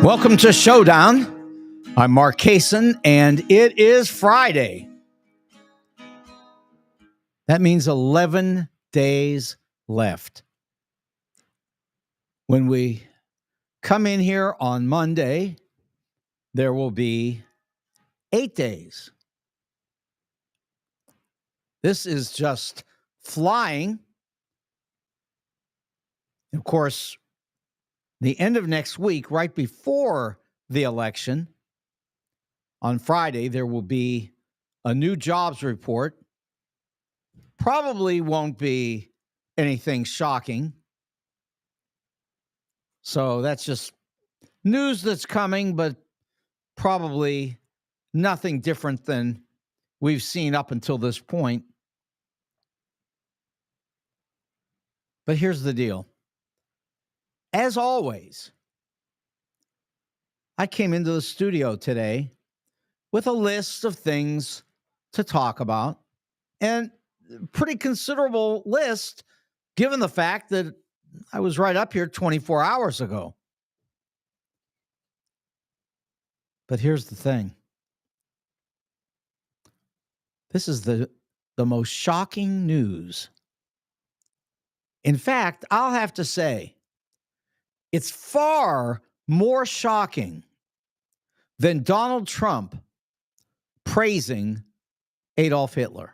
Welcome to Showdown. I'm Mark Kaysen, and it is Friday. That means 11 days left. When we come in here on Monday, there will be 8 days. This is just flying. Of course, the end of next week, right before the election, on Friday, there will be a new jobs report. Probably won't be anything shocking. So that's just news that's coming, but probably nothing different than we've seen up until this point. But here's the deal. As always, I came into the studio today with a list of things to talk about, and a pretty considerable list given the fact that I was right up here 24 hours ago. But here's the thing. This is the most shocking news. In fact, I'll have to say, it's far more shocking than Donald Trump praising Adolf Hitler.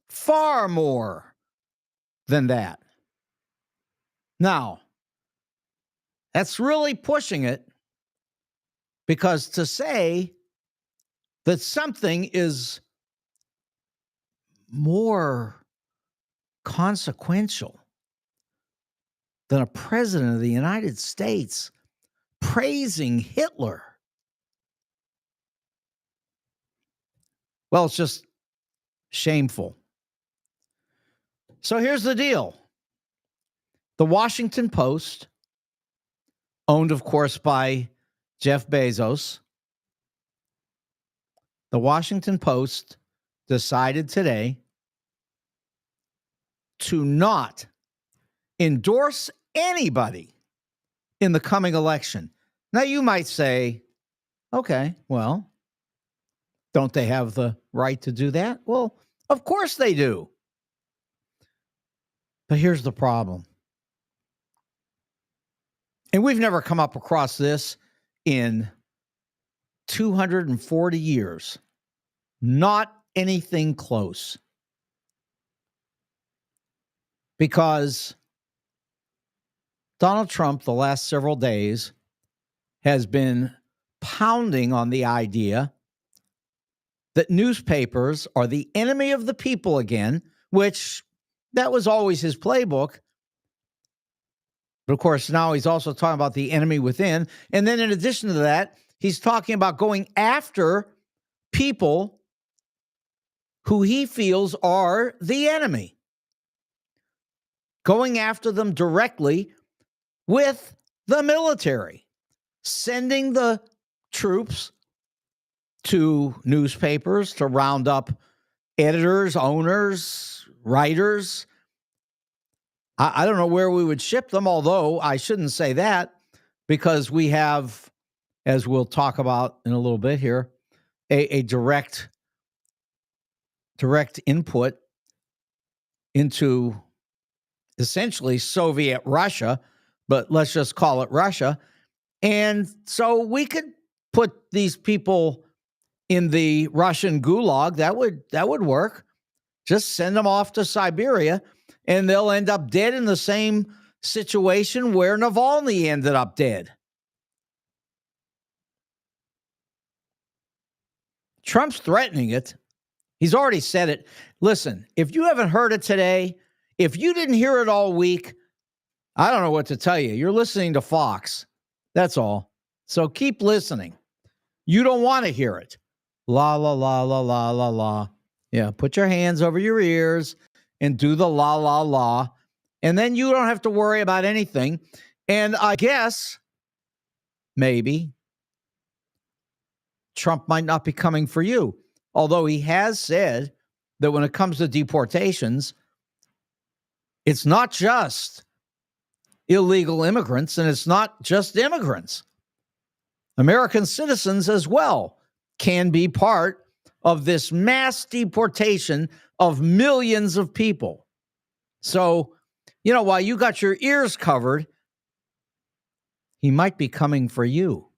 Far more than that. Now, that's really pushing it, because to say that something is more consequential than a president of the United States praising Hitler, well, it's just shameful. So here's the deal. The Washington Post, owned, of course, by Jeff Bezos, the Washington Post decided today to not endorse anybody in the coming election. Now, you might say, okay, well, don't they have the right to do that? Well, of course they do. But here's the problem. And we've never come up across this in 240 years. Not anything close. Because Donald Trump, the last several days, has been pounding on the idea that newspapers are the enemy of the people again, which that was always his playbook. But of course, now he's also talking about the enemy within. And then in addition to that, he's talking about going after people who he feels are the enemy. Going after them directly with the military. Sending the troops to newspapers to round up editors, owners, writers. I don't know where we would ship them, although I shouldn't say that, because we have, as we'll talk about in a little bit here, a direct input into essentially Soviet Russia, but let's just call it Russia. And so we could put these people in the Russian gulag. That would work. Just send them off to Siberia, and they'll end up dead in the same situation where Navalny ended up dead. Trump's threatening it. He's already said it. Listen, if you haven't heard it today, if you didn't hear it all week, I don't know what to tell you. You're listening to Fox. That's all. So keep listening. You don't want to hear it. La, la, la, la, la, la, la. Yeah, put your hands over your ears and do the la, la, la. And then you don't have to worry about anything. And I guess maybe Trump might not be coming for you. Although he has said that when it comes to deportations, it's not just illegal immigrants, and it's not just immigrants. American citizens as well can be part of this mass deportation of millions of people. So, while you got your ears covered, he might be coming for you.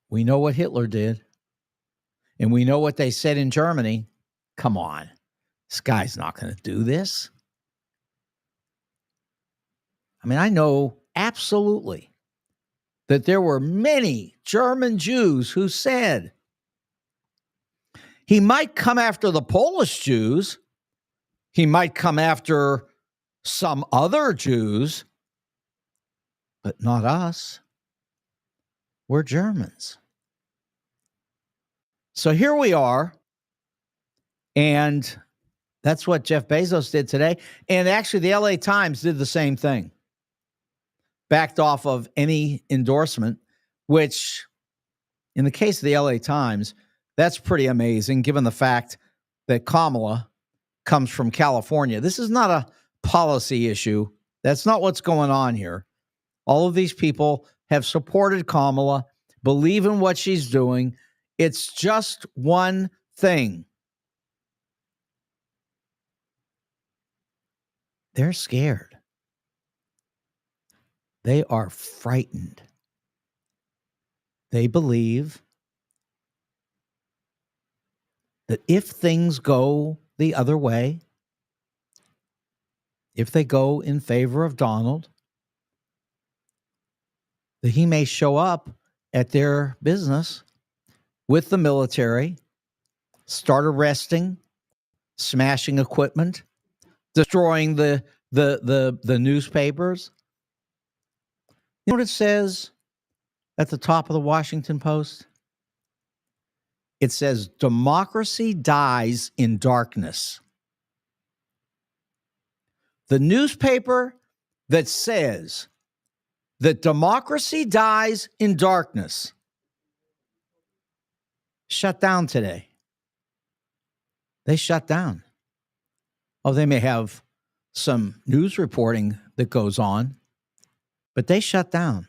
We know what Hitler did, and we know what they said in Germany. Come on, this guy's not going to do this. I mean, I know absolutely that there were many German Jews who said he might come after the Polish Jews. He might come after some other Jews, but not us. We're Germans. So here we are, and that's what Jeff Bezos did today. And actually, the LA Times did the same thing. Backed off of any endorsement, which in the case of the LA Times, that's pretty amazing given the fact that Kamala comes from California. This is not a policy issue. That's not what's going on here. All of these people have supported Kamala, believe in what she's doing. It's just one thing. They're scared. They are frightened. They believe that if things go the other way, if they go in favor of Donald, that he may show up at their business with the military, start arresting, smashing equipment, destroying the newspapers. You know what it says at the top of the Washington Post? It says, democracy dies in darkness. The newspaper that says that democracy dies in darkness shut down today. They shut down. Oh, they may have some news reporting that goes on, but they shut down.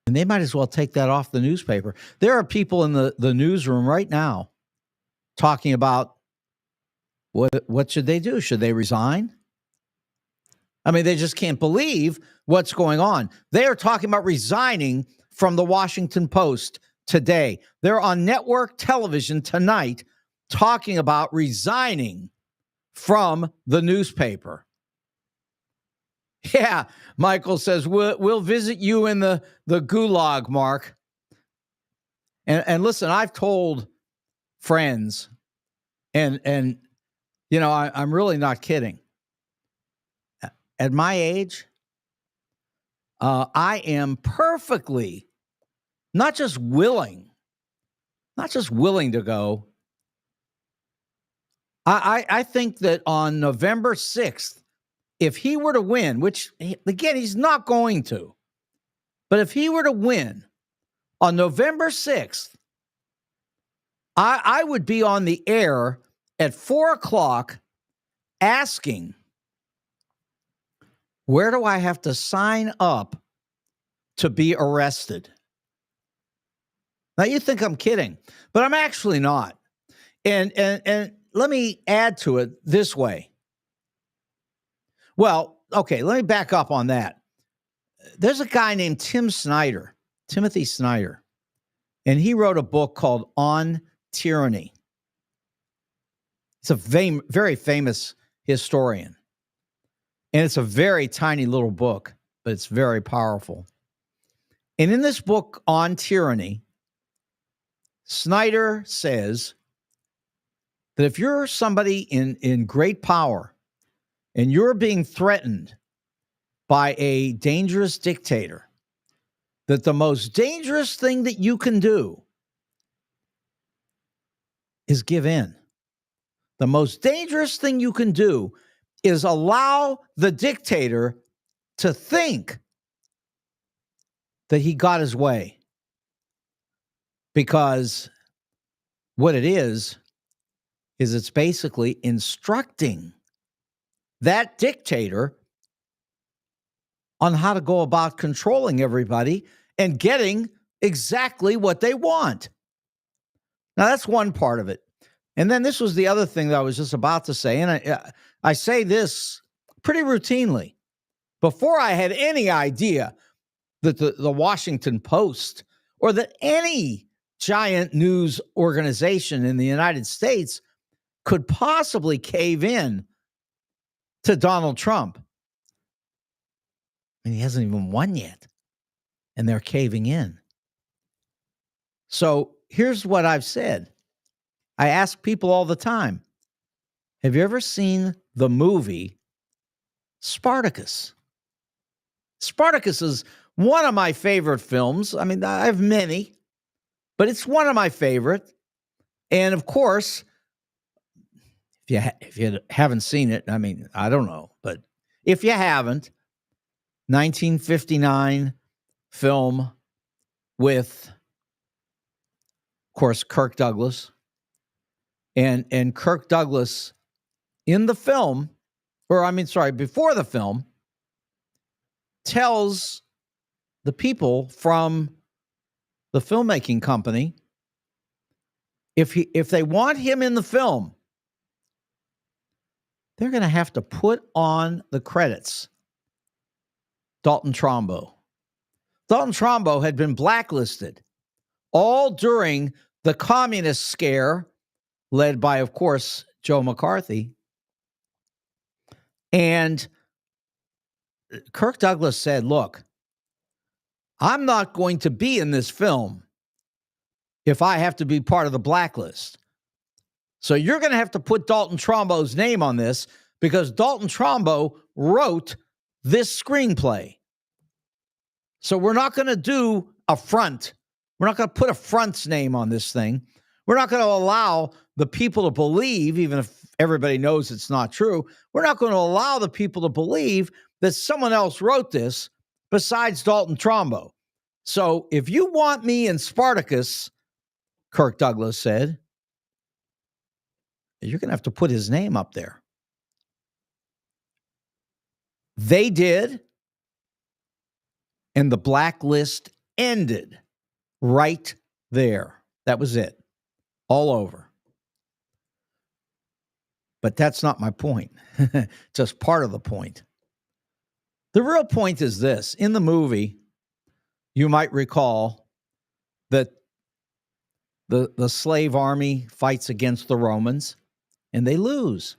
And they might as well take that off the newspaper. There are people in the newsroom right now talking about what should they do? Should they resign? I mean, they just can't believe what's going on. They are talking about resigning from the Washington Post today. They're on network television tonight talking about resigning from the newspaper. Yeah, Michael says, we'll visit you in the gulag, Mark. And listen, I've told friends, and I'm really not kidding. At my age, I am perfectly not just willing to go. I think that on November 6th, if he were to win, which, again, he's not going to, but if he were to win on November 6th, I would be on the air at 4 o'clock asking, where do I have to sign up to be arrested? Now, you think I'm kidding, but I'm actually not. And let me add to it this way. Well, okay, let me back up on that. There's a guy named Timothy Snyder, and he wrote a book called On Tyranny. It's a very famous historian, and it's a very tiny little book, but it's very powerful. And in this book on tyranny, Snyder says that if you're somebody in great power and you're being threatened by a dangerous dictator, that the most dangerous thing that you can do is give in. The most dangerous thing you can do is allow the dictator to think that he got his way. Because what it is it's basically instructing that dictator on how to go about controlling everybody and getting exactly what they want. Now, that's one part of it. And then this was the other thing that I was just about to say. And I say this pretty routinely. Before I had any idea that the Washington Post or that any giant news organization in the United States could possibly cave in to Donald Trump. And he hasn't even won yet. And they're caving in. So here's what I've said. I ask people all the time, have you ever seen the movie Spartacus? Spartacus is one of my favorite films. I mean, I have many, but it's one of my favorite. And of course, if you haven't seen it, I mean, I don't know, but if you haven't, 1959 film with, of course, Kirk Douglas. And Kirk Douglas in the film, before the film, tells the people from the filmmaking company if they want him in the film, they're going to have to put on the credits Dalton Trumbo. Dalton Trumbo had been blacklisted all during the communist scare led by, of course, Joe McCarthy. And Kirk Douglas said, look, I'm not going to be in this film if I have to be part of the blacklist. So you're going to have to put Dalton Trumbo's name on this because Dalton Trumbo wrote this screenplay. So we're not going to do a front. We're not going to put a front's name on this thing. We're not going to allow the people to believe, even if everybody knows it's not true, we're not going to allow the people to believe that someone else wrote this besides Dalton Trumbo. So if you want me in Spartacus, Kirk Douglas said, you're going to have to put his name up there. They did, and the blacklist ended right there. That was it. All over. But that's not my point. Just part of the point. The real point is this. In the movie, you might recall that the slave army fights against the Romans, and they lose.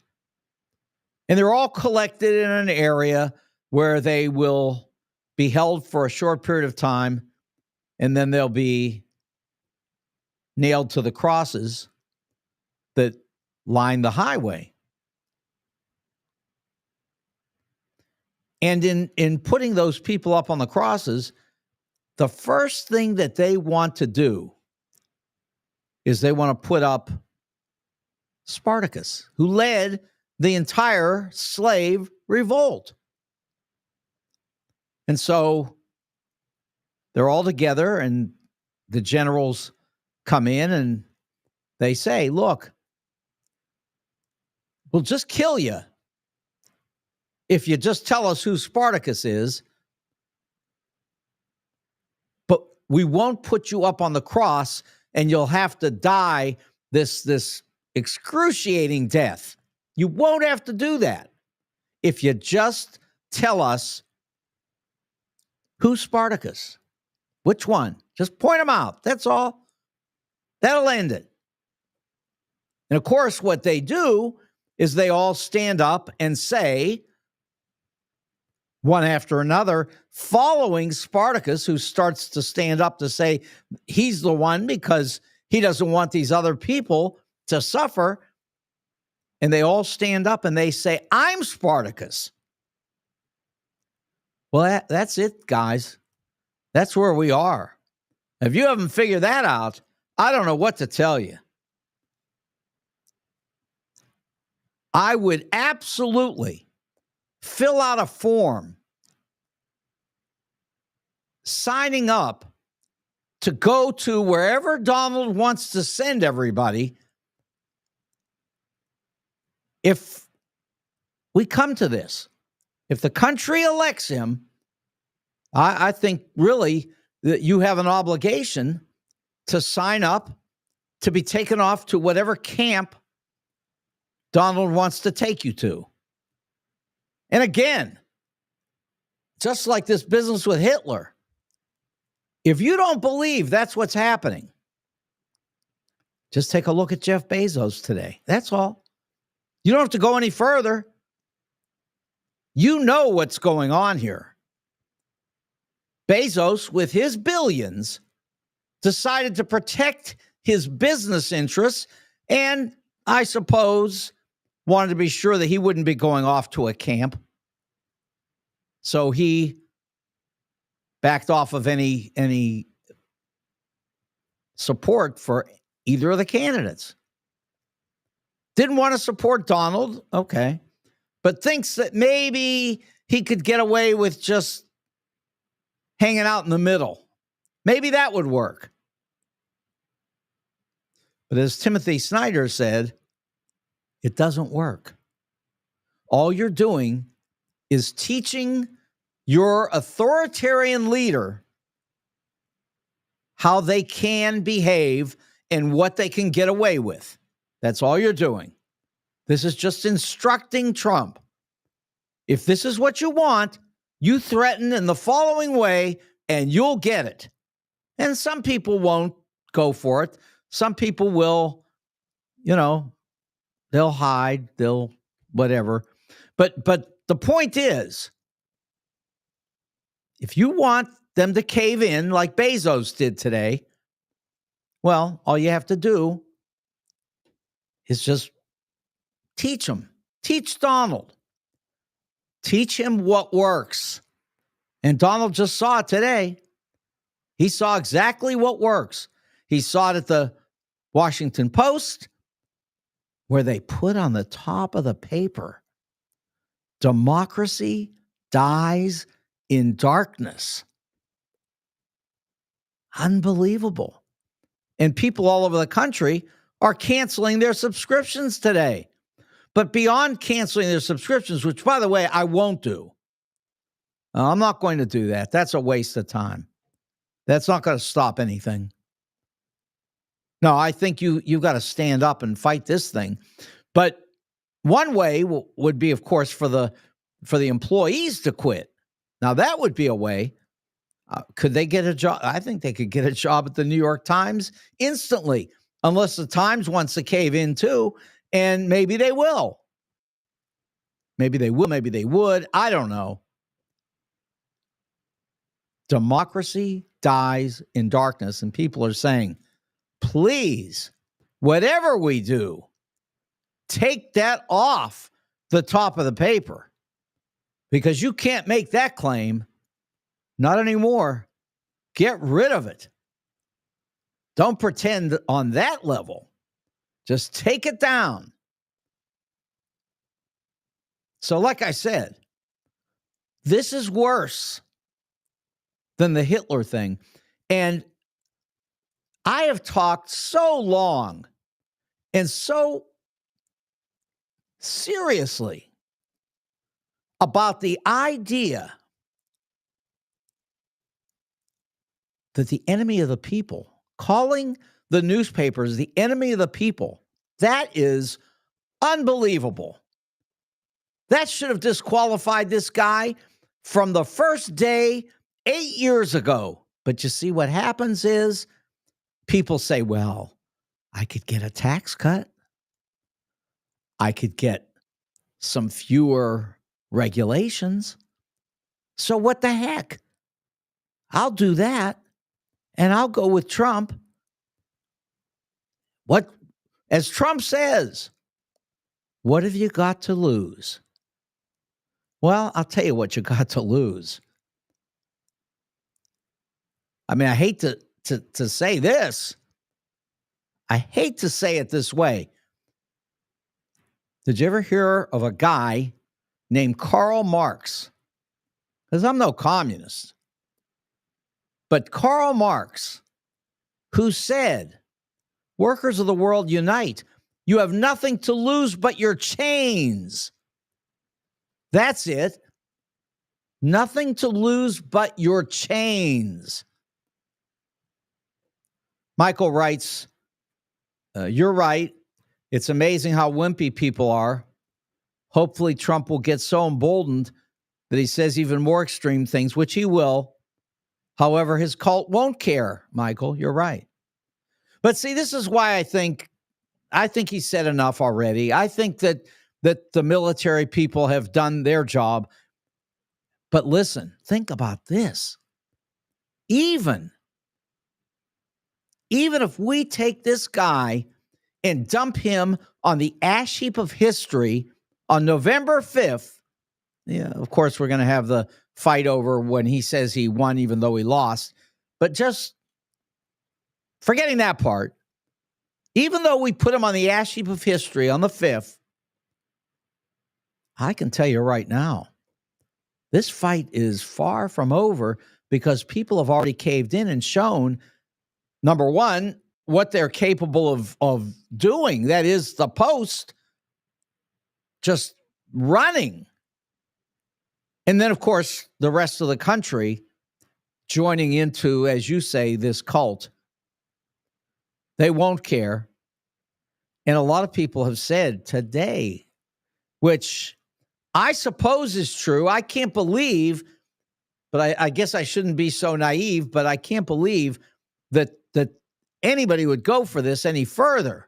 And they're all collected in an area where they will be held for a short period of time, and then they'll be nailed to the crosses that line the highway. And in putting those people up on the crosses, the first thing that they want to do is they want to put up Spartacus, who led the entire slave revolt. And so they're all together, and the generals come in and they say, look, we'll just kill you if you just tell us who Spartacus is, but we won't put you up on the cross, and you'll have to die this excruciating death. You won't have to do that if you just tell us who's Spartacus. Which one? Just point them out. That's all. That'll end it. And of course, what they do is they all stand up and say, one after another, following Spartacus, who starts to stand up to say he's the one because he doesn't want these other people to suffer. And they all stand up and they say, I'm Spartacus. Well, that's it, guys. That's where we are. If you haven't figured that out, I don't know what to tell you. I would absolutely fill out a form signing up to go to wherever Donald wants to send everybody if we come to this. If the country elects him, I think really that you have an obligation to sign up to be taken off to whatever camp Donald wants to take you to. And again, just like this business with Hitler, if you don't believe that's what's happening, just take a look at Jeff Bezos today. That's all. You don't have to go any further. You know what's going on here. Bezos, with his billions, decided to protect his business interests and, I suppose, wanted to be sure that he wouldn't be going off to a camp. So he backed off of any support for either of the candidates. Didn't want to support Donald, okay, but thinks that maybe he could get away with just hanging out in the middle. Maybe that would work. But as Timothy Snyder said, it doesn't work. All you're doing is teaching your authoritarian leader how they can behave and what they can get away with. That's all you're doing. This is just instructing Trump. If this is what you want, you threaten in the following way and you'll get it. And some people won't go for it. Some people will, they'll hide, they'll whatever. But the point is, if you want them to cave in like Bezos did today, well, all you have to do is just teach them. Teach Donald. Teach him what works. And Donald just saw it today. He saw exactly what works. He saw it at the Washington Post, where they put on the top of the paper, democracy dies in darkness. Unbelievable. And people all over the country are canceling their subscriptions today. But beyond canceling their subscriptions, which, by the way, I won't do. I'm not going to do that. That's a waste of time. That's not going to stop anything. No, I think you've got to stand up and fight this thing. But one way would be, of course, for the employees to quit. Now, that would be a way. Could they get a job? I think they could get a job at the New York Times instantly, unless the Times wants to cave in too, and maybe they will. Maybe they will, maybe they would. I don't know. Democracy dies in darkness, and people are saying, please, whatever we do, take that off the top of the paper, because you can't make that claim. Not anymore. Get rid of it. Don't pretend on that level. Just take it down. So, like I said, this is worse than the Hitler thing. And I have talked so long and so seriously about the idea that the enemy of the people, calling the newspapers the enemy of the people, that is unbelievable. That should have disqualified this guy from the first day 8 years ago. But you see, what happens is people say, well, I could get a tax cut. I could get some fewer regulations. So what the heck? I'll do that. And I'll go with Trump. As Trump says, what have you got to lose? Well, I'll tell you what you got to lose. I mean, I hate to say this. I hate to say it this way. Did you ever hear of a guy named Karl Marx? Because I'm no communist. But Karl Marx, who said, workers of the world unite. You have nothing to lose but your chains. That's it. Nothing to lose but your chains. Michael writes, you're right. It's amazing how wimpy people are. Hopefully Trump will get so emboldened that he says even more extreme things, which he will. However, his cult won't care, Michael. You're right. But see, this is why I think he said enough already. I think that the military people have done their job. But listen, think about this. Even if we take this guy and dump him on the ash heap of history on November 5th, yeah, of course, we're going to have the fight over when he says he won, even though he lost. But just forgetting that part, even though we put him on the ash heap of history on the 5th, I can tell you right now, this fight is far from over because people have already caved in and shown, number one, what they're capable of doing. That is the Post just running. And then, of course, the rest of the country joining into, as you say, this cult. They won't care. And a lot of people have said today, which I suppose is true. I can't believe, but I guess I shouldn't be so naive, but I can't believe that anybody would go for this any further.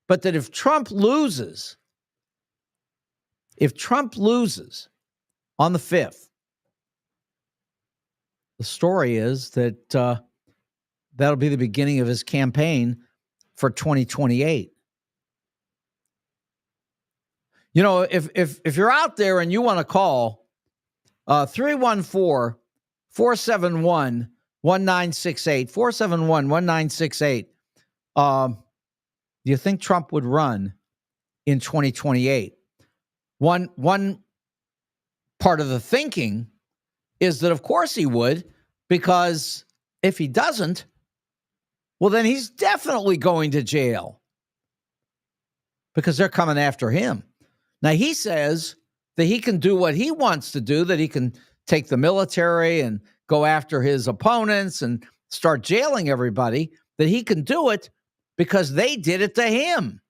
But that if Trump loses on the 5th, the story is that that'll be the beginning of his campaign for 2028. You know, if you're out there and you want to call 314-471-1968, 471-1968, do you think Trump would run in 2028? One part of the thinking is that, of course, he would, because if he doesn't, well, then he's definitely going to jail because they're coming after him. Now, he says that he can do what he wants to do, that he can take the military and go after his opponents and start jailing everybody, that he can do it because they did it to him.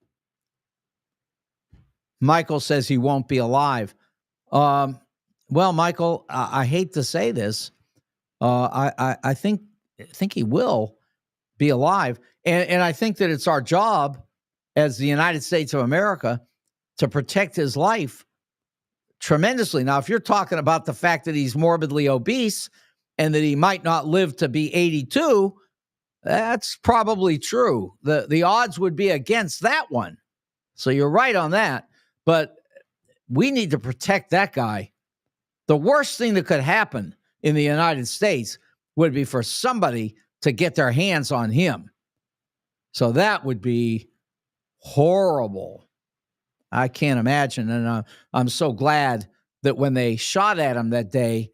Michael says he won't be alive. Well, Michael, I hate to say this. I think he will be alive. And I think that it's our job as the United States of America to protect his life tremendously. Now, if you're talking about the fact that he's morbidly obese and that he might not live to be 82, that's probably true. The odds would be against that one. So you're right on that. But we need to protect that guy. The worst thing that could happen in the United States would be for somebody to get their hands on him. So that would be horrible. I can't imagine. And I'm so glad that when they shot at him that day,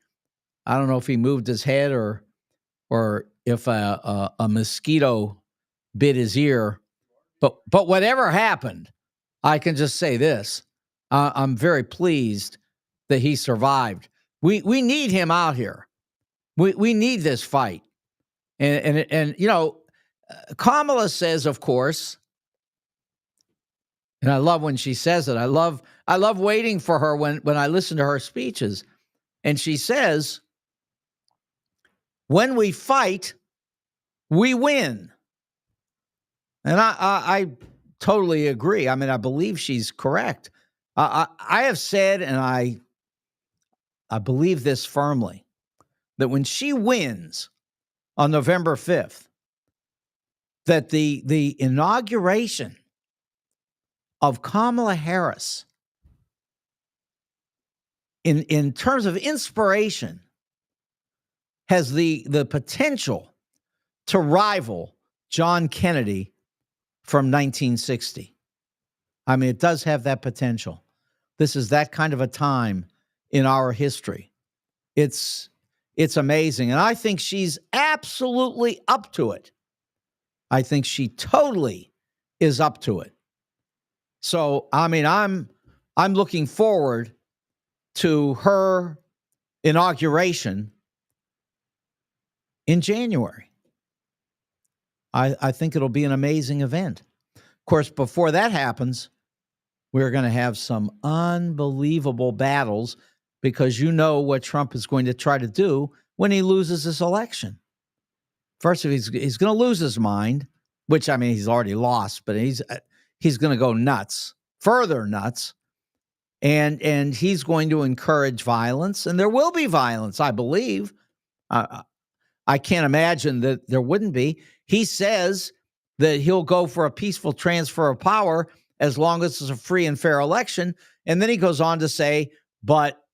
I don't know if he moved his head or if a mosquito bit his ear. But whatever happened, I can just say this. I'm very pleased that he survived. We need him out here. We need this fight. And you know, Kamala says, of course, and I love when she says it. I love waiting for her when I listen to her speeches. And she says, when we fight, we win. And I totally agree. I mean, I believe she's correct. I have said, and I believe this firmly, that when she wins on November 5th, that the inauguration of Kamala Harris in terms of inspiration has the potential to rival John Kennedy from 1960. I mean, it does have that potential. This is that kind of a time in our history. It's amazing. And I think she's absolutely up to it. I think she totally is up to it. So, I mean, I'm looking forward to her inauguration in January. I think it'll be an amazing event. Of course, before that happens, we're going to have some unbelievable battles because you know what Trump is going to try to do when he loses this election. First, he's going to lose his mind, which, I mean, he's already lost, but he's going to go nuts, further nuts, and he's going to encourage violence, and there will be violence, I believe. I can't imagine that there wouldn't be. He says that he'll go for a peaceful transfer of power as long as it's a free and fair election. And then he goes on to say, but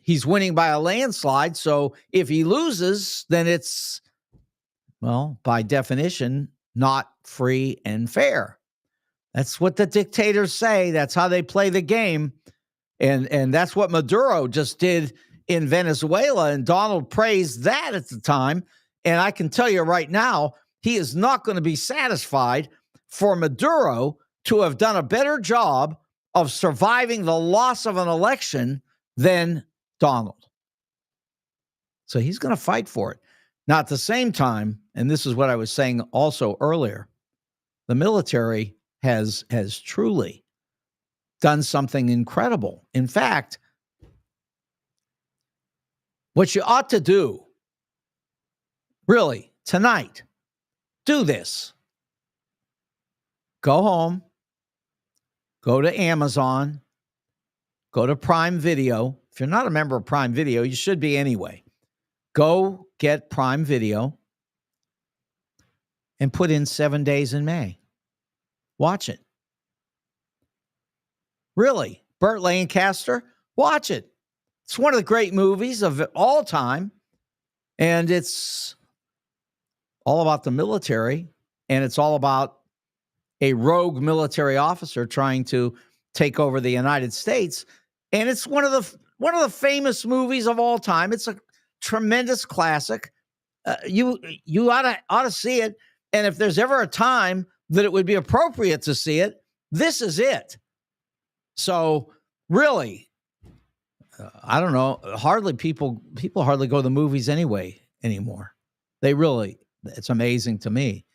he's winning by a landslide. So if he loses, then it's, well, by definition, not free and fair. That's what the dictators say. That's how they play the game. And that's what Maduro just did in Venezuela. And Donald praised that at the time. And I can tell you right now, he is not going to be satisfied for Maduro to have done a better job of surviving the loss of an election than Donald. So he's going to fight for it. Now, at the same time, and this is what I was saying also earlier, the military has truly done something incredible. In fact, what you ought to do, really, tonight, do this. Go home, go to Amazon, go to Prime Video. If you're not a member of Prime Video, you should be anyway. Go get Prime Video and put in 7 Days in May. Watch it. Really, Burt Lancaster, watch it. It's one of the great movies of all time, and it's all about the military, and it's all about a rogue military officer trying to take over the United States, and it's one of the famous movies of all time. It's a tremendous classic. You ought to see it, and if there's ever a time that it would be appropriate to see it, this is it. So really, I don't know. People hardly go to the movies anymore. It's amazing to me.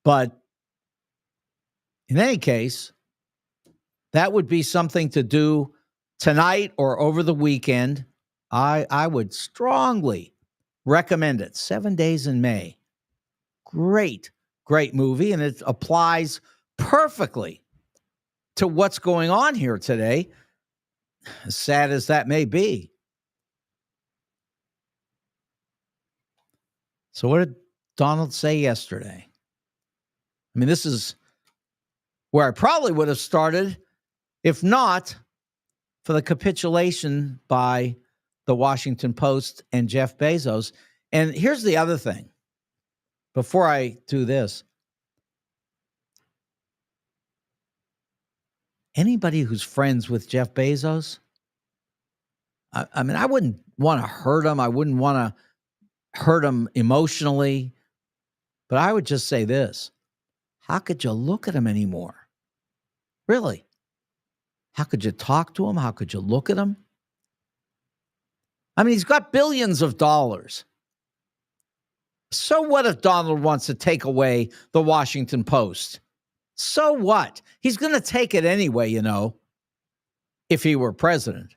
But in any case, that would be something to do tonight or over the weekend. I would strongly recommend it. 7 Days in May. Great movie, and it applies perfectly to what's going on here today, as sad as that may be. So what did Donald say yesterday? I mean, this is where I probably would have started, if not for the capitulation by the Washington Post and Jeff Bezos. And here's the other thing. Before I do this, anybody who's friends with Jeff Bezos, I mean, I wouldn't want to hurt him. I wouldn't want to hurt him emotionally. But I would just say this. How could you look at him anymore? Really? How could you talk to him? How could you look at him? I mean, he's got billions of dollars. So what if Donald wants to take away the Washington Post? So what? He's going to take it anyway, if he were president.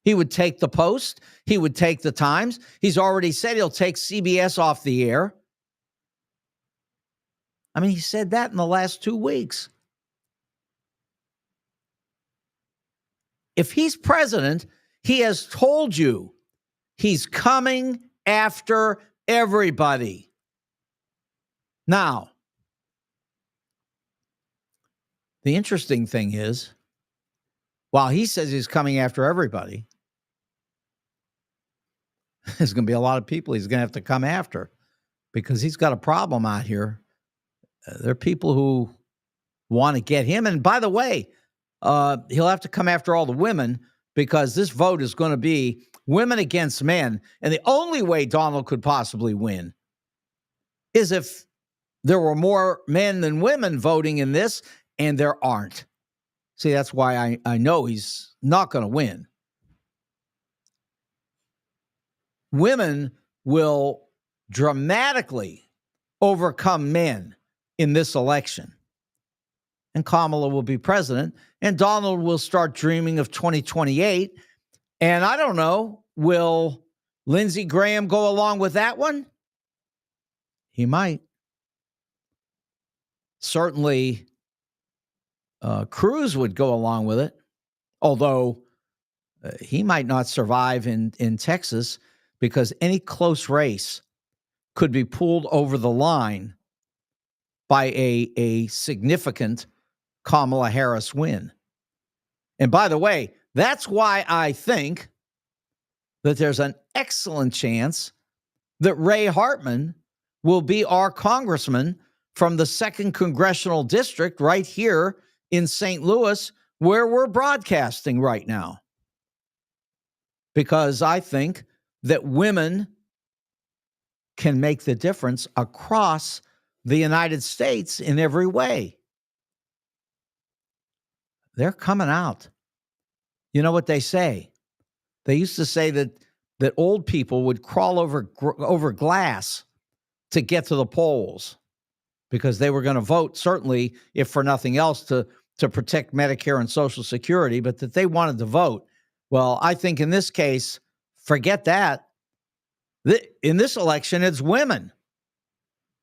He would take the Post. He would take the Times. He's already said he'll take CBS off the air. I mean, he said that in the last 2 weeks. If he's president, he has told you he's coming after everybody. Now, the interesting thing is, while he says he's coming after everybody, there's going to be a lot of people he's going to have to come after because he's got a problem out here. There are people who want to get him. And by the way, he'll have to come after all the women because this vote is going to be women against men. And the only way Donald could possibly win is if there were more men than women voting in this, and there aren't. See, that's why I know he's not going to win. Women will dramatically overcome men in this election. And Kamala will be president, and Donald will start dreaming of 2028. And I don't know, will Lindsey Graham go along with that one? He might. Certainly, Cruz would go along with it, although he might not survive in Texas because any close race could be pulled over the line by a significant Kamala Harris win. And by the way, that's why I think that there's an excellent chance that Ray Hartman will be our congressman from the 2nd Congressional District right here in St. Louis, where we're broadcasting right now. Because I think that women can make the difference across the United States in every way. They're coming out. You know what they say? They used to say that old people would crawl over glass to get to the polls because they were going to vote, certainly, if for nothing else, to protect Medicare and Social Security, but that they wanted to vote. Well, I think in this case, forget that. In this election, it's women.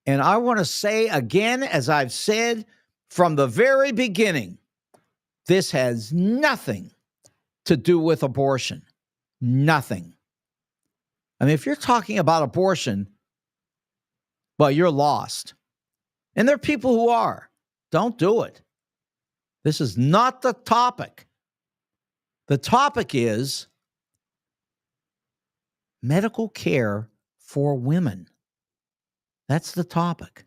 And I want to say again, as I've said from the very beginning, this has nothing to do with abortion. Nothing. I mean, if you're talking about abortion, well, you're lost. And there are people who are. Don't do it. This is not the topic. The topic is medical care for women. That's the topic.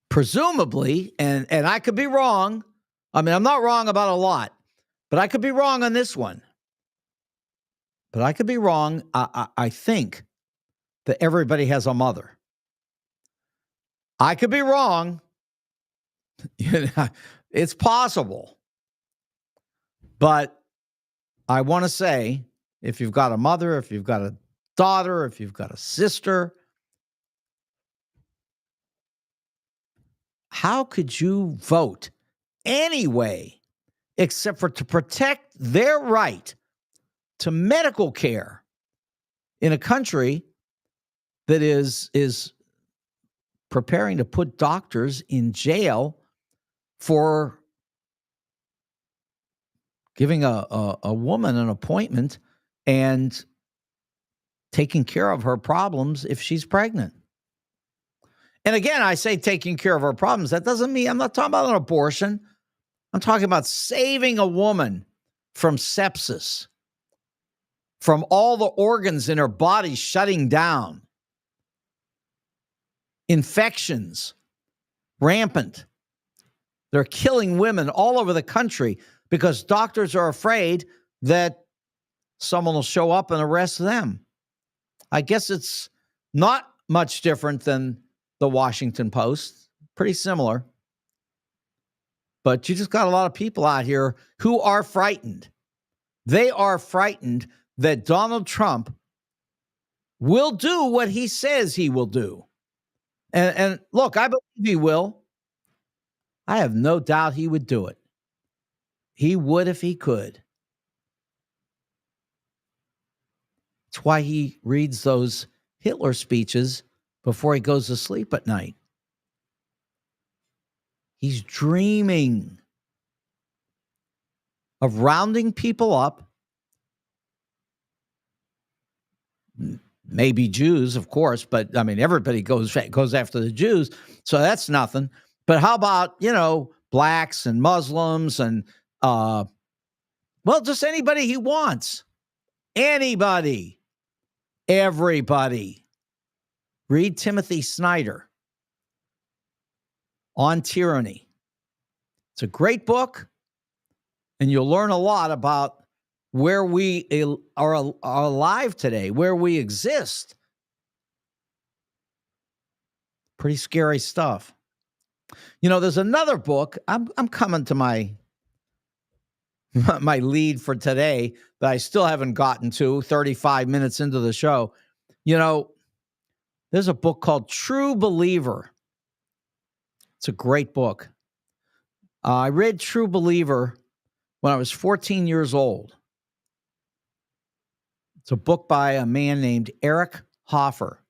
Presumably, and I could be wrong. I mean, I'm not wrong about a lot, but I could be wrong on this one. But I could be wrong. I think that everybody has a mother. I could be wrong. It's possible. But I want to say, if you've got a mother, if you've got a daughter, if you've got a sister, how could you vote anyway except for to protect their right to medical care in a country that is preparing to put doctors in jail for giving a woman an appointment and taking care of her problems if she's pregnant? And again, I say taking care of her problems. That doesn't mean I'm not talking about an abortion. I'm talking about saving a woman from sepsis, from all the organs in her body shutting down, infections rampant. They're killing women all over the country because doctors are afraid that someone will show up and arrest them. I guess it's not much different than the Washington Post. Pretty similar. But you just got a lot of people out here who are frightened. They are frightened that Donald Trump will do what he says he will do. And look, I believe he will. I have no doubt he would do it. He would if he could. It's why he reads those Hitler speeches before he goes to sleep at night. He's dreaming of rounding people up, maybe Jews, of course, but I mean, everybody goes after the Jews, so that's nothing. But how about, blacks and Muslims and, just anybody he wants. Anybody. Everybody. Read Timothy Snyder on Tyranny. It's a great book, and you'll learn a lot about where we are alive today, where we exist. Pretty scary stuff. There's another book. I'm coming to my my lead for today that I still haven't gotten to 35 minutes into the show. You know, there's a book called True Believer. It's a great book. I read True Believer when I was 14 years old. It's a book by a man named Eric Hoffer.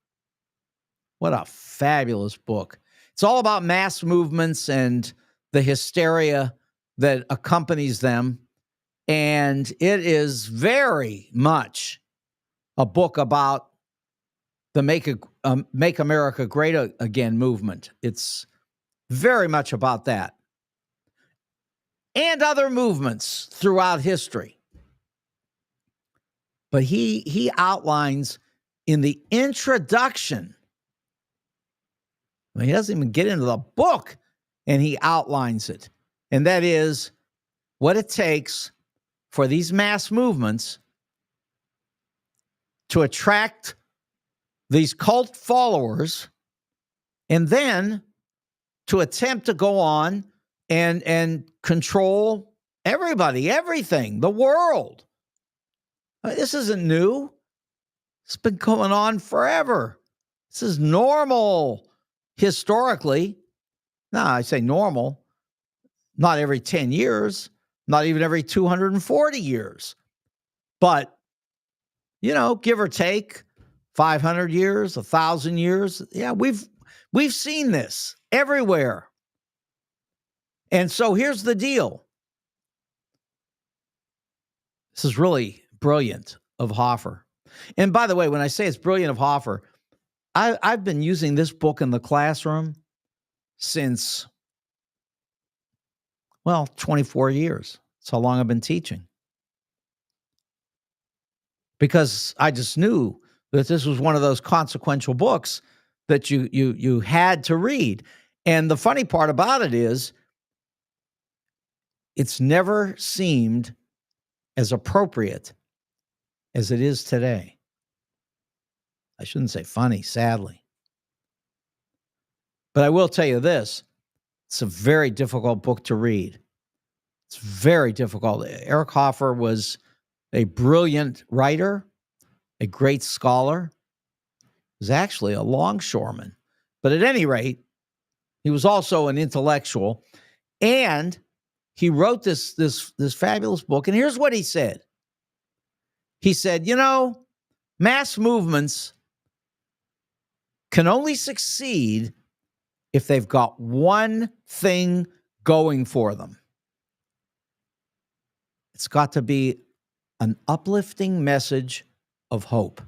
What a fabulous book. It's all about mass movements and the hysteria that accompanies them. And it is very much a book about the Make America Great Again movement. It's very much about that. And other movements throughout history. But he outlines in the introduction, he doesn't even get into the book, and he outlines it. And that is what it takes for these mass movements to attract these cult followers and then to attempt to go on and control everybody, everything, the world. This isn't new. It's been going on forever. This is normal historically. Now, I say normal, not every 10 years, not even every 240 years. But, give or take 500 years, 1,000 years. Yeah, we've seen this everywhere. And so here's the deal. This is really brilliant of Hoffer. And by the way, when I say it's brilliant of Hoffer, I've been using this book in the classroom since, 24 years. That's how long I've been teaching. Because I just knew that this was one of those consequential books that you had to read. And the funny part about it is, it's never seemed as appropriate as it is today. I shouldn't say funny, sadly. But I will tell you this. It's a very difficult book to read. It's very difficult. Eric Hoffer was a brilliant writer, a great scholar. He was actually a longshoreman. But at any rate, he was also an intellectual. And he wrote this fabulous book. And here's what he said. He said, mass movements can only succeed if they've got one thing going for them. It's got to be an uplifting message of hope.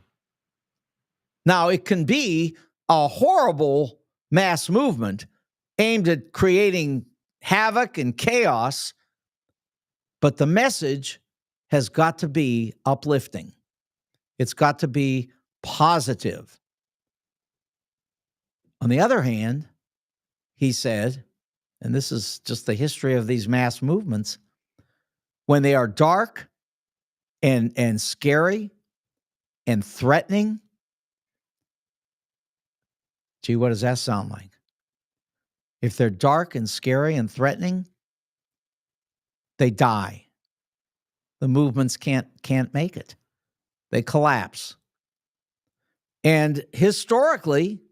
Now, it can be a horrible mass movement aimed at creating havoc and chaos, but the message has got to be uplifting. It's got to be positive. On the other hand, he said, and this is just the history of these mass movements, when they are dark and scary and threatening, gee, what does that sound like? If they're dark and scary and threatening, they die. The movements can't make it. They collapse. And historically,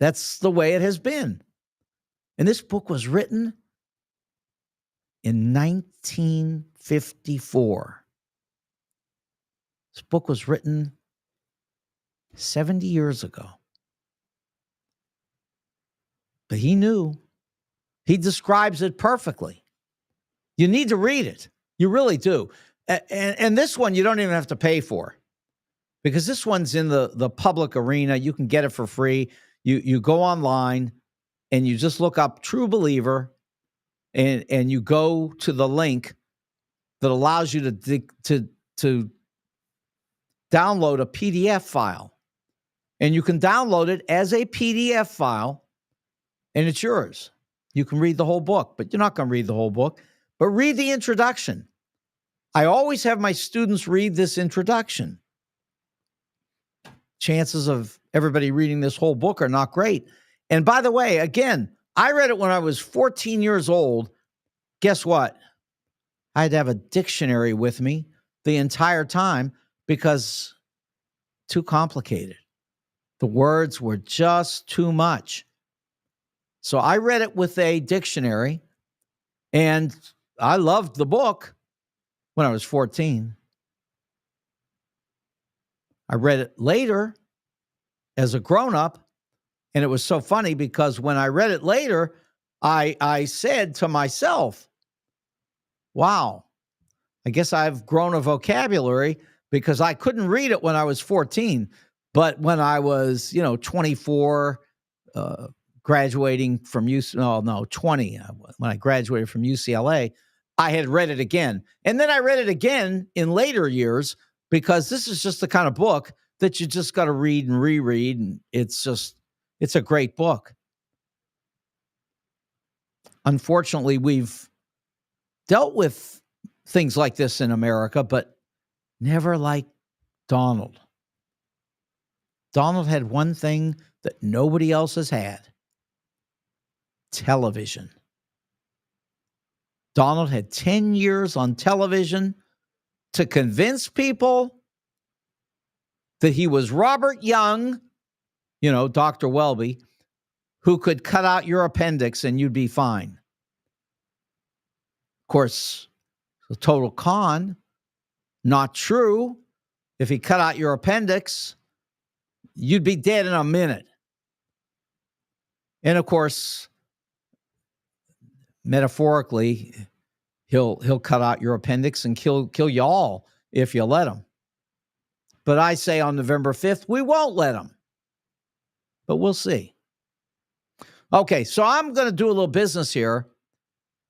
that's the way it has been. And this book was written in 1954. This book was written 70 years ago. But he knew. He describes it perfectly. You need to read it. You really do. And this one you don't even have to pay for, because this one's in the public arena. You can get it for free. You go online and you just look up True Believer, and you go to the link that allows you to download a PDF file. And you can download it as a PDF file, and it's yours. You can read the whole book, but you're not going to read the whole book. But read the introduction. I always have my students read this introduction. Chances of everybody reading this whole book are not great. And by the way, again, I read it when I was 14 years old. Guess what? I had to have a dictionary with me the entire time because too complicated. The words were just too much. So I read it with a dictionary, and I loved the book when I was 14. I read it later as a grown-up, and it was so funny because when I read it later, I said to myself, wow, I guess I've grown a vocabulary because I couldn't read it when I was 14. But when I was, 24, graduating from 20, when I graduated from UCLA, I had read it again. And then I read it again in later years because this is just the kind of book that you just got to read and reread. And it's a great book. Unfortunately, we've dealt with things like this in America, but never like Donald. Donald had one thing that nobody else has had: television. Donald had 10 years on television to convince people that he was Robert Young, Dr. Welby, who could cut out your appendix and you'd be fine. Of course, a total con, not true. If he cut out your appendix, you'd be dead in a minute. And of course, metaphorically, he'll cut out your appendix and kill you all if you let him. But I say on November 5th, we won't let him. But we'll see. Okay, so I'm going to do a little business here,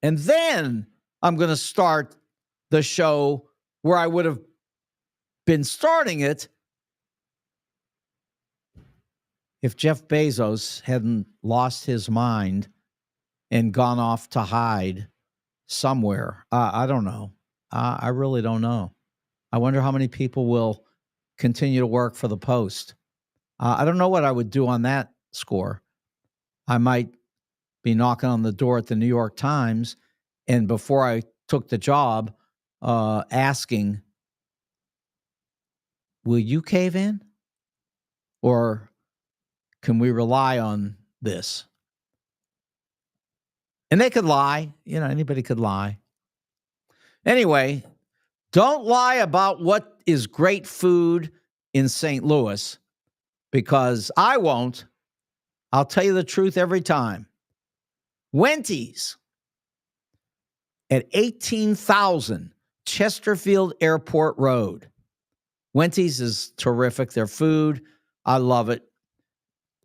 and then I'm going to start the show where I would have been starting it if Jeff Bezos hadn't lost his mind and gone off to hide somewhere. I don't know. I really don't know. I wonder how many people will continue to work for the Post. I don't know what I would do on that score. I might be knocking on the door at the New York Times, and before I took the job, asking, will you cave in? Or can we rely on this? And they could lie. Anybody could lie. Anyway, don't lie about what is great food in St. Louis, because I won't. I'll tell you the truth every time. Wendy's at 18,000 Chesterfield Airport Road. Wendy's is terrific. Their food, I love it.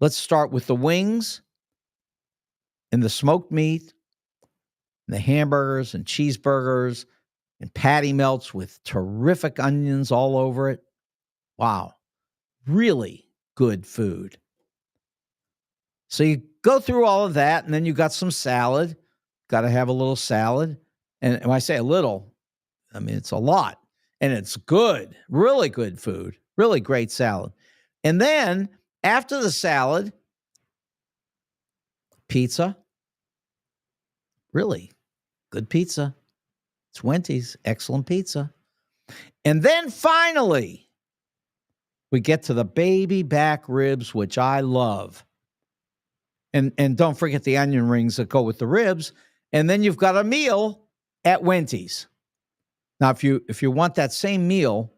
Let's start with the wings and the smoked meat and the hamburgers and cheeseburgers and patty melts with terrific onions all over it. Wow. Really good food. So you go through all of that, and then you got some salad. Got to have a little salad. And when I say a little, I mean it's a lot. And it's good, really good food, really great salad. And then after the salad, pizza. Really good pizza. It's Wendy's, excellent pizza. And then finally, we get to the baby back ribs, which I love. And don't forget the onion rings that go with the ribs. And then you've got a meal at Wendy's. Now, if you want that same meal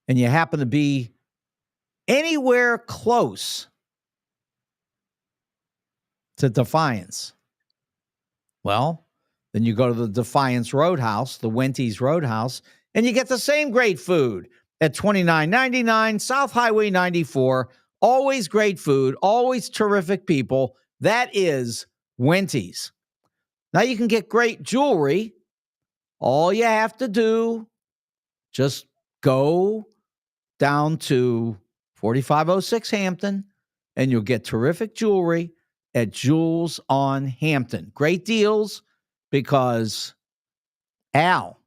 and you happen to be anywhere close to Defiance, well, then you go to the Defiance Roadhouse, the Wendy's Roadhouse, and you get the same great food at $29.99 South Highway 94. Always great food, always terrific people. That is Wendy's. Now you can get great jewelry. All you have to do, just go down to 4506 Hampton, and you'll get terrific jewelry at Jewels on Hampton. Great deals because Al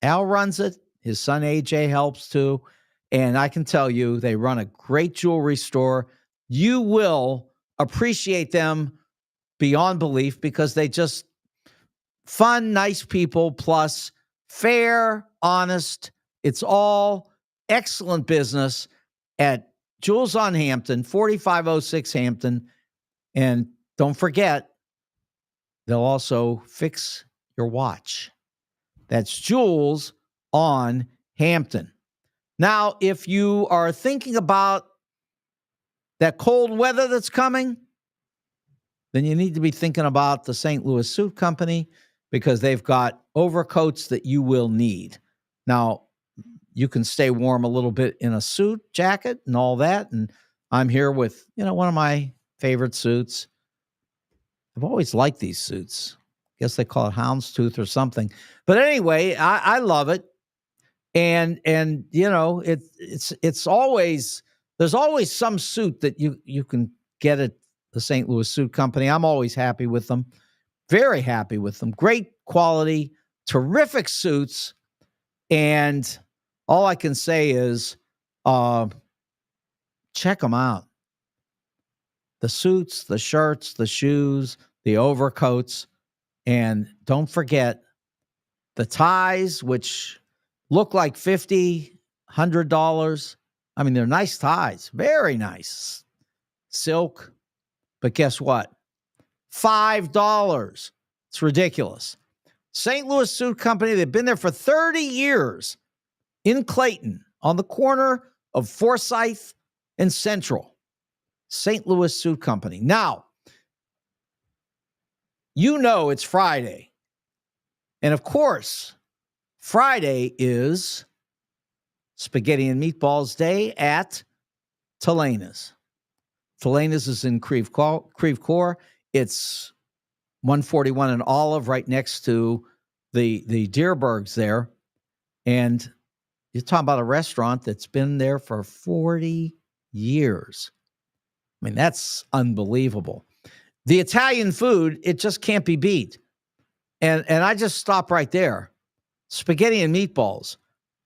runs it. His son AJ helps too. And I can tell you, they run a great jewelry store. You will appreciate them beyond belief because they just fun, nice people, plus fair, honest. It's all excellent business at Jules on Hampton, 4506 Hampton. And don't forget, they'll also fix your watch. That's Jules on Hampton. Now, if you are thinking about that cold weather that's coming, then you need to be thinking about the St. Louis Suit Company because they've got overcoats that you will need. Now, you can stay warm a little bit in a suit jacket and all that. And I'm here with, one of my favorite suits. I've always liked these suits. I guess they call it houndstooth or something. But anyway, I love it. And it's always, there's always some suit that you can get at the St. Louis Suit Company. I'm always happy with them. Very happy with them. Great quality, terrific suits. And all I can say is check them out. The suits, the shirts, the shoes, the overcoats. And don't forget the ties, which look like $50, $100. I mean, they're nice ties. Very nice. Silk. But guess what? $5. It's ridiculous. St. Louis Suit Company, they've been there for 30 years in Clayton on the corner of Forsyth and Central. St. Louis Suit Company. Now, it's Friday. And of course, Friday is Spaghetti and Meatballs Day at Telena's. Telena's is in Creve Coeur. It's 141 and Olive, right next to the Deerbergs there. And you're talking about a restaurant that's been there for 40 years. I mean, that's unbelievable. The Italian food, it just can't be beat. And I just stop right there. Spaghetti and meatballs.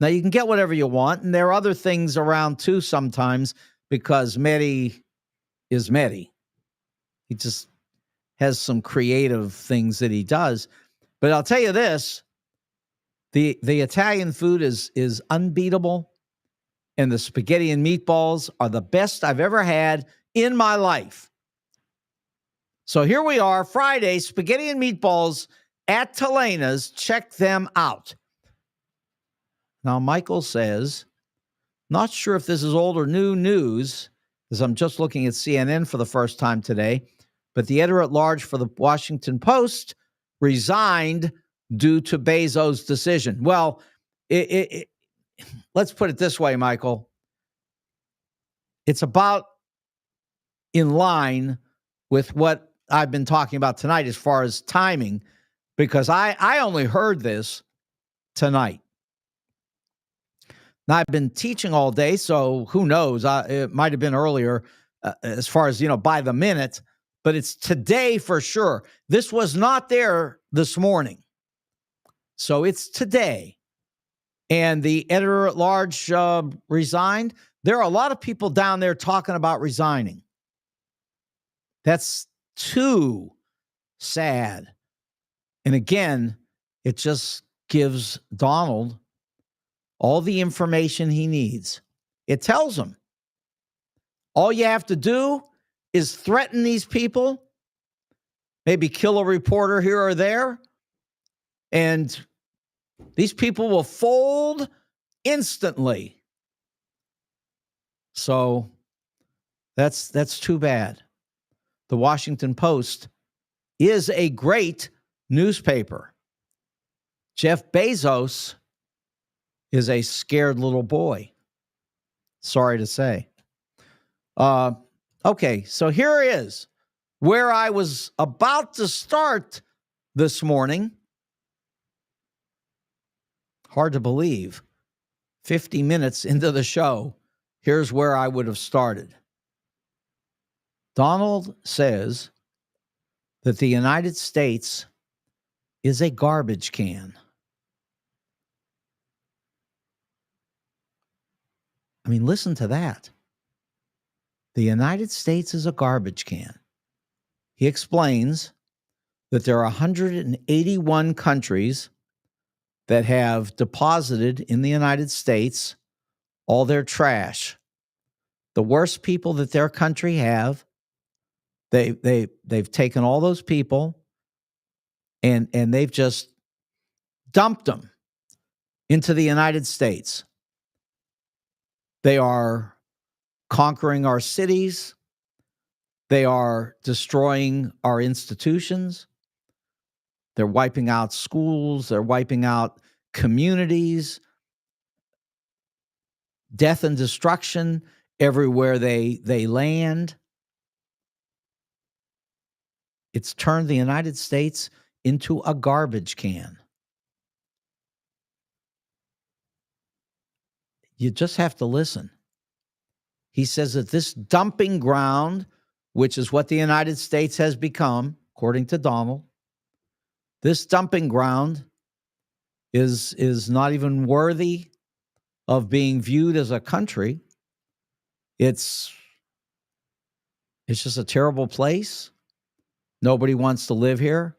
Now, you can get whatever you want, and there are other things around too sometimes because Mehdi is Mehdi. He just has some creative things that he does. But I'll tell you this, the Italian food is unbeatable, and the spaghetti and meatballs are the best I've ever had in my life. So here we are, Friday, spaghetti and meatballs at Telena's. Check them out. Now, Michael says, not sure if this is old or new news, as I'm just looking at CNN for the first time today, but the editor-at-large for the Washington Post resigned due to Bezos' decision. Well, let's put it this way, Michael. It's about in line with what I've been talking about tonight as far as timing, because I only heard this tonight. Now, I've been teaching all day, so who knows? It might have been earlier as far as, by the minute, but it's today for sure. This was not there this morning. So it's today. And the editor-at-large resigned. There are a lot of people down there talking about resigning. That's too sad. And again, it just gives Donald all the information he needs. It tells him all you have to do is threaten these people, maybe kill a reporter here or there, and these people will fold instantly. So that's too bad. The Washington Post is a great newspaper. Jeff Bezos is a scared little boy. Sorry to say. Okay, so here is where I was about to start this morning. Hard to believe. 50 minutes into the show, here's where I would have started. Donald says that the United States is a garbage can. I mean, listen to that. The United States is a garbage can. He explains that there are 181 countries that have deposited in the United States all their trash. The worst people that their country have, they've taken all those people and they've just dumped them into the United States. They are conquering our cities. They are destroying our institutions. They're wiping out schools. They're wiping out communities. Death and destruction everywhere they land. It's turned the United States into a garbage can. You just have to listen. He says that this dumping ground, which is what the United States has become, according to Donald, this dumping ground is not even worthy of being viewed as a country. It's just a terrible place. Nobody wants to live here.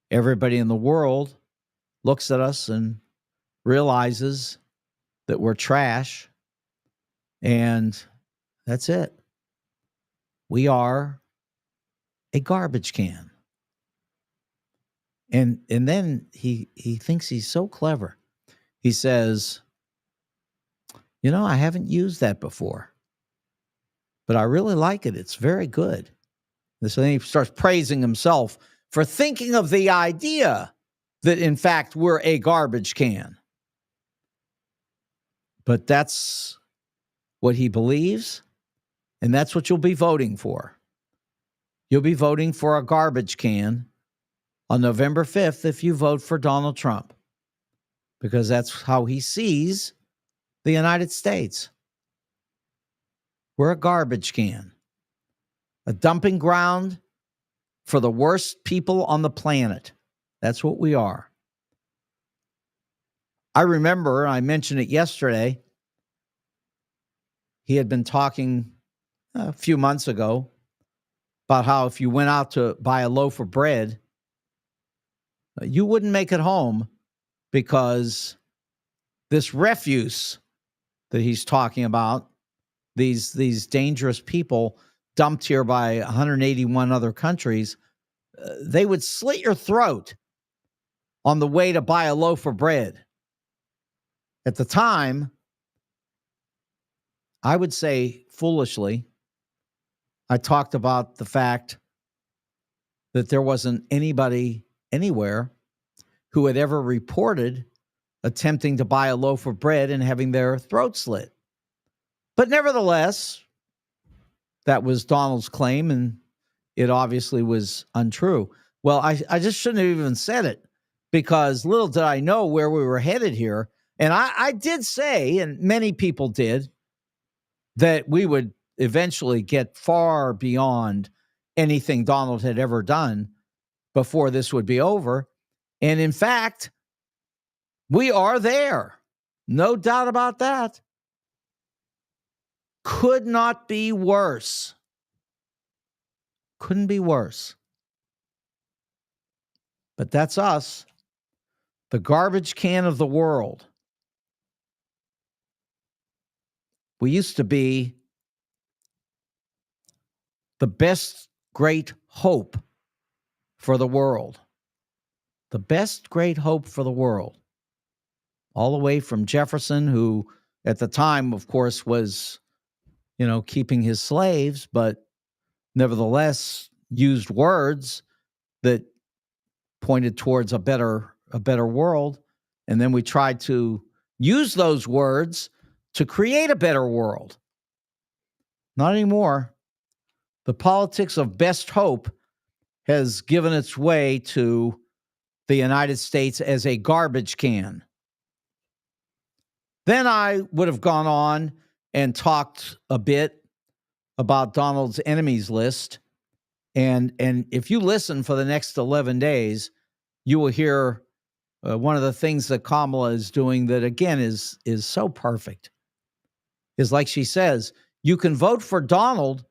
Everybody in the world looks at us and realizes that we're trash. And that's it. We are a garbage can. And then he thinks he's so clever. He says, I haven't used that before, but I really like it. It's very good. So then he starts praising himself for thinking of the idea that, in fact, we're a garbage can. But that's what he believes, and that's what you'll be voting for. You'll be voting for a garbage can on November 5th if you vote for Donald Trump, because that's how he sees the United States. We're a garbage can, a dumping ground for the worst people on the planet. That's what we are. I remember, I mentioned it yesterday, he had been talking a few months ago about how if you went out to buy a loaf of bread, you wouldn't make it home because this refuse that he's talking about, these dangerous people dumped here by 181 other countries, they would slit your throat on the way to buy a loaf of bread. At the time, I would say foolishly, I talked about the fact that there wasn't anybody anywhere who had ever reported attempting to buy a loaf of bread and having their throat slit. But nevertheless, that was Donald's claim, and it obviously was untrue. Well, I just shouldn't have even said it, because little did I know where we were headed here. And I did say, and many people did, that we would eventually get far beyond anything Donald had ever done before this would be over. And in fact, we are there. No doubt about that. Could not be worse. Couldn't be worse. But that's us, the garbage can of the world. We used to be the best great hope for the world. The best great hope for the world. All the way from Jefferson, who at the time, of course, was, keeping his slaves, but nevertheless used words that pointed towards a better world. And then we tried to use those words to create a better world. Not anymore. The politics of best hope has given its way to the United States as a garbage can. Then I would have gone on and talked a bit about Donald's enemies list. And if you listen for the next 11 days, you will hear one of the things that Kamala is doing that, again, is so perfect. Is like she says, you can vote for Donald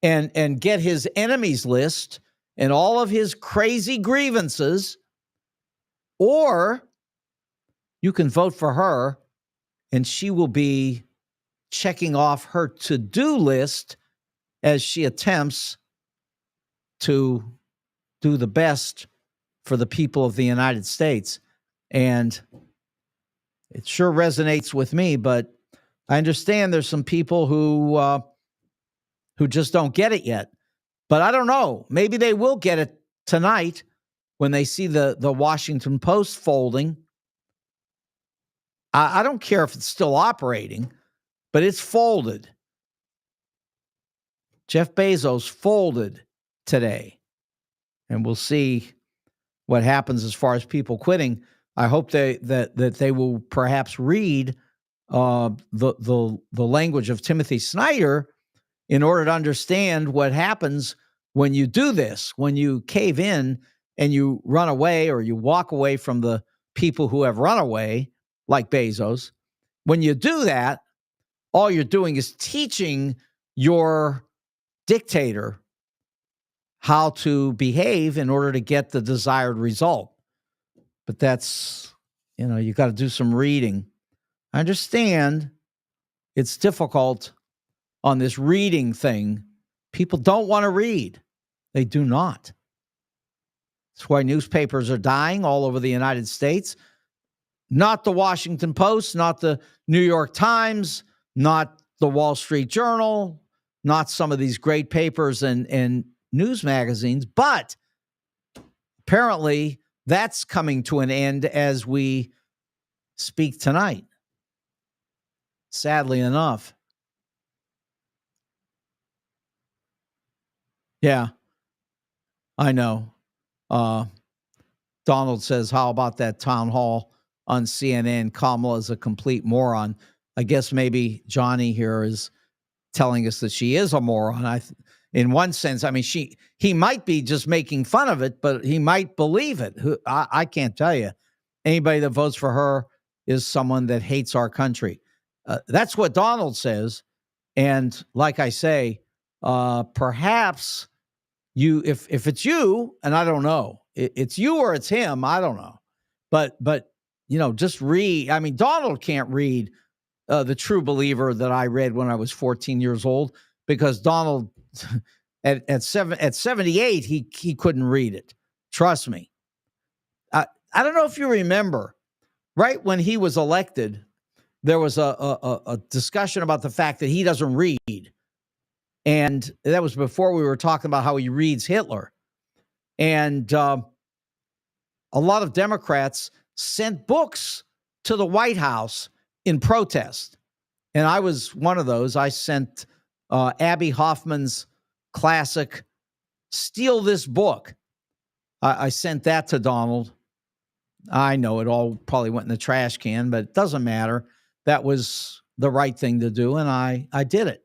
and get his enemies list, and all of his crazy grievances, or you can vote for her and she will be checking off her to-do list as she attempts to do the best for the people of the United States. And it sure resonates with me, but I understand there's some people who just don't get it yet. But I don't know. Maybe they will get it tonight when they see the Washington Post folding. I don't care if it's still operating, but it's folded. Jeff Bezos folded today. And we'll see what happens as far as people quitting. I hope that they will perhaps read the language of Timothy Snyder in order to understand what happens when you do this, when you cave in and you run away or you walk away from the people who have run away, like Bezos. When you do that, all you're doing is teaching your dictator how to behave in order to get the desired result. But that's, you got to do some reading. I understand it's difficult on this reading thing. People don't want to read. They do not. That's why newspapers are dying all over the United States. Not the Washington Post, not the New York Times, not the Wall Street Journal, not some of these great papers and news magazines, but apparently that's coming to an end as we speak tonight. Sadly enough. Yeah, I know. Donald says, how about that town hall on CNN? Kamala is a complete moron. I guess maybe Johnny here is telling us that she is a moron. In one sense, I mean, he might be just making fun of it, but he might believe it. I can't tell you. Anybody that votes for her is someone that hates our country. That's what Donald says. And like I say, perhaps if it's you, and I don't know, it's you or it's him, I don't know. But just read. I mean, Donald can't read The True Believer that I read when I was 14 years old, because Donald at 78 he couldn't read it. Trust me. I don't know if you remember, right when he was elected, there was a discussion about the fact that he doesn't read. And that was before we were talking about how he reads Hitler. And a lot of Democrats sent books to the White House in protest. And I was one of those. I sent Abby Hoffman's classic, Steal This Book. I sent that to Donald. I know it all probably went in the trash can, but it doesn't matter. That was the right thing to do, and I did it.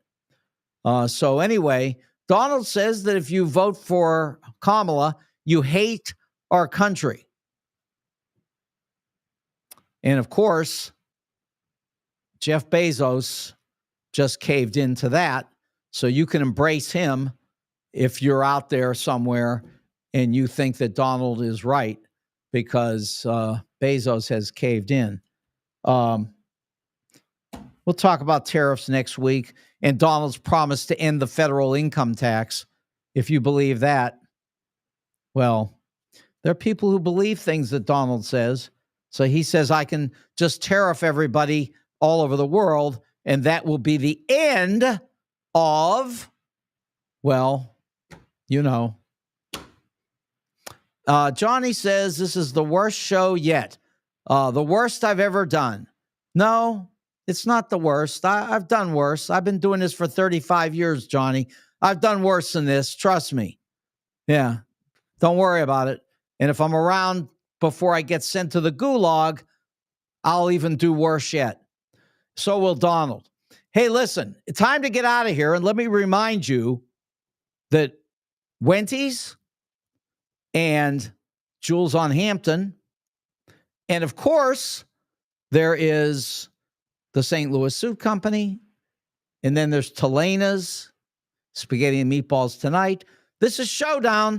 So anyway, Donald says that if you vote for Kamala, you hate our country. And of course, Jeff Bezos just caved into that. So you can embrace him if you're out there somewhere and you think that Donald is right, because Bezos has caved in. We'll talk about tariffs next week and Donald's promise to end the federal income tax. If you believe that, well, there are people who believe things that Donald says. So he says, I can just tariff everybody all over the world, and that will be the end of, well, Johnny says this is the worst show yet. The worst I've ever done. No, it's not the worst. I've done worse. I've been doing this for 35 years, Johnny. I've done worse than this. Trust me. Yeah. Don't worry about it. And if I'm around before I get sent to the gulag, I'll even do worse yet. So will Donald. Hey, listen, it's time to get out of here. And let me remind you that Wendy's and Jules on Hampton, and of course, there is the St. Louis Suit Company, and then there's Telena's Spaghetti and Meatballs Tonight. This is Showdown.